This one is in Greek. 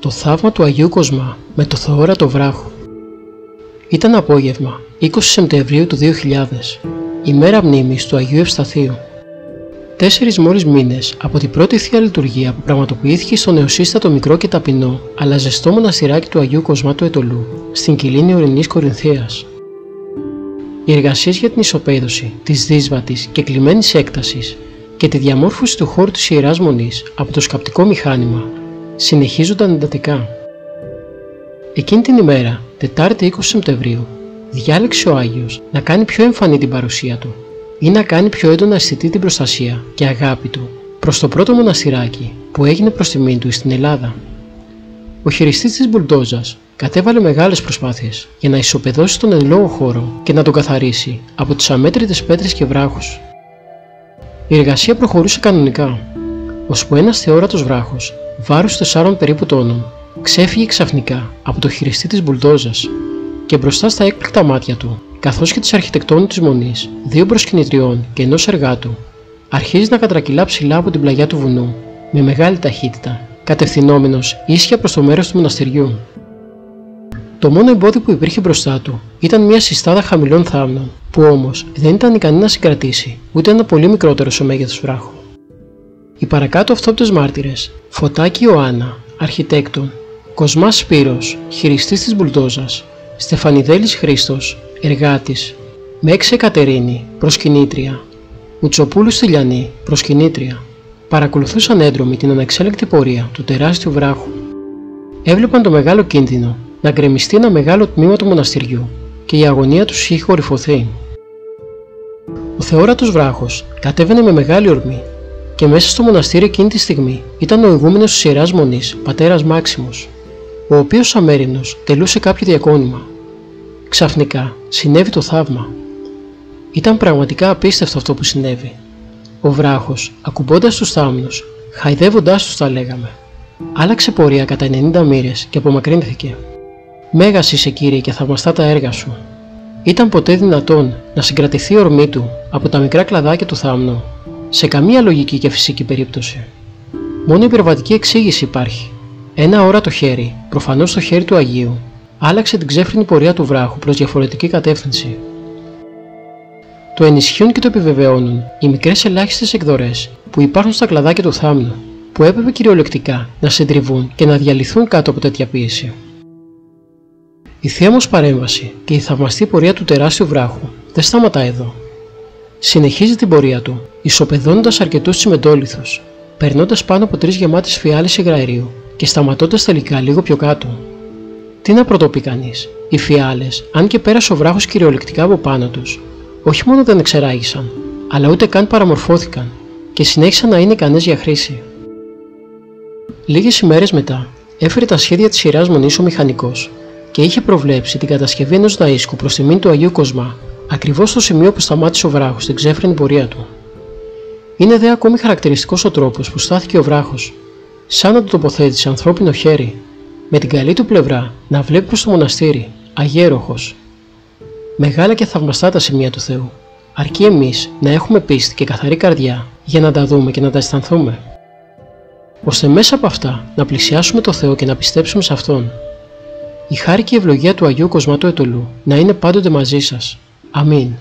Το θαύμα του Αγίου Κοσμά με το Θεόρατο Βράχο. Ήταν απόγευμα 20 Σεπτεμβρίου του 2000, ημέρα μνήμης του Αγίου Ευσταθείου. 4 μόλις μήνες από την πρώτη Θεία Λειτουργία που πραγματοποιήθηκε στο νεοσύστατο μικρό και ταπεινό αλλά ζεστό μοναστηράκι του Αγίου Κοσμά του Αιτωλού, στην κοιλίνη ορεινής Κορινθίας. Οι εργασίες για την ισοπαίδωση της δύσβατης και κλιμμένης έκτασης και τη διαμόρφωση του χώρου της Ιεράς Μονής από το σκαπτικό μηχάνημα συνεχίζονταν εντατικά. Εκείνη την ημέρα, Τετάρτη 20 Σεπτεμβρίου, διάλεξε ο Άγιος να κάνει πιο εμφανή την παρουσία του ή να κάνει πιο έντονα αισθητή την προστασία και αγάπη του προς το πρώτο μοναστηράκι που έγινε προς τιμήν του στην Ελλάδα. Ο χειριστής της μπουλντόζας κατέβαλε μεγάλες προσπάθειες για να ισοπεδώσει τον εν λόγω χώρο και να τον καθαρίσει από τις αμέτρητες πέτρες και βράχους. Η εργασία προχωρούσε κανονικά, ώσπου ένας θεόρατος βράχος, βάρους 4 περίπου τόνων, ξέφυγε ξαφνικά από το χειριστή της μπουλντόζας και μπροστά στα έκπληκτα μάτια του, καθώς και της αρχιτεκτόνου της μονής, 2 προσκυνητριών και ενός εργάτου, αρχίζει να κατρακυλά ψηλά από την πλαγιά του βουνού, με μεγάλη ταχύτητα, κατευθυνόμενος ίσια προς το μέρος του μοναστηριού. Το μόνο εμπόδιο που υπήρχε μπροστά του ήταν μια συστάδα χαμηλών θάμνων, που όμως δεν ήταν ικανή να συγκρατήσει ούτε ένα πολύ μικρότερο σε μέγεθος βράχο. Οι παρακάτω αυτόπτες μάρτυρες, Φωτάκη Ιωάννα, αρχιτέκτον, Κοσμάς Σπύρος, χειριστής της μπουλντόζας, Στεφανιδέλης Χρήστος, εργάτης, Μέξε Κατερίνη, προσκυνήτρια, Μουτσοπούλου Στυλιανή, προσκυνήτρια, παρακολουθούσαν έντρομοι την ανεξέλεγκτη πορεία του τεράστιου βράχου. Έβλεπαν το μεγάλο κίνδυνο να γκρεμιστεί ένα μεγάλο τμήμα του μοναστηριού και η αγωνία τους είχε κορυφωθεί. Ο θεόρατος βράχος κατέβαινε με μεγάλη ορμή και μέσα στο μοναστήρι εκείνη τη στιγμή ήταν ο ηγούμενος της Ιεράς Μονής, πατέρας Μάξιμος, ο οποίος αμέριμνος τελούσε κάποιο διακόνημα. Ξαφνικά συνέβη το θαύμα. Ήταν πραγματικά απίστευτο αυτό που συνέβη. Ο βράχος, ακουμπώντας τους θάμνους, χαϊδεύοντάς τους τα λέγαμε, άλλαξε πορεία κατά 90 μοίρες και απομακρύνθηκε. Μέγας είσαι, Κύριε, και θαυμαστά τα έργα σου. Ήταν ποτέ δυνατόν να συγκρατηθεί η ορμή του από τα μικρά κλαδάκια του θάμνου? Σε καμία λογική και φυσική περίπτωση. Μόνο υπερβατική εξήγηση υπάρχει. Ένα αόρατο χέρι, προφανώς το χέρι του Αγίου, άλλαξε την ξέφρενη πορεία του βράχου προς διαφορετική κατεύθυνση. Το ενισχύουν και το επιβεβαιώνουν οι μικρές ελάχιστες εκδορές που υπάρχουν στα κλαδάκια του θάμνου, που έπρεπε κυριολεκτικά να συντριβούν και να διαλυθούν κάτω από τέτοια πίεση. Η θεία όμως παρέμβαση και η θαυμαστή πορεία του τεράστιου βράχου δεν σταματά εδώ. Συνεχίζει την πορεία του, ισοπεδώνοντας αρκετούς τσιμεντόλιθους, περνώντας πάνω από 3 γεμάτες φιάλες υγραερίου και σταματώντας τελικά λίγο πιο κάτω. Τι να πρωτοπεί κανείς, οι φιάλες, αν και πέρασε ο βράχος κυριολεκτικά από πάνω τους, όχι μόνο δεν εξεράγησαν, αλλά ούτε καν παραμορφώθηκαν και συνέχισαν να είναι ικανές για χρήση. Λίγες ημέρες μετά, έφερε τα σχέδια της Ιεράς Μονής ο μηχανικός και είχε προβλέψει την κατασκευή ενός ναΐσκου προς τιμήν του Αγίου Κοσμά, ακριβώς στο σημείο που σταμάτησε ο βράχος στην ξέφρενη πορεία του. Είναι δε ακόμη χαρακτηριστικός ο τρόπος που στάθηκε ο βράχος, σαν να του τοποθέτησε ανθρώπινο χέρι, με την καλή του πλευρά να βλέπει προς το μοναστήρι, αγέροχος. Μεγάλα και θαυμαστά τα σημεία του Θεού, αρκεί εμείς να έχουμε πίστη και καθαρή καρδιά για να τα δούμε και να τα αισθανθούμε, ώστε μέσα από αυτά να πλησιάσουμε το Θεό και να πιστέψουμε σε Αυτόν. Η χάρη και η ευλογία του Αγίου Κοσμά του Αιτωλού να είναι πάντοτε μαζί σας. Αμήν.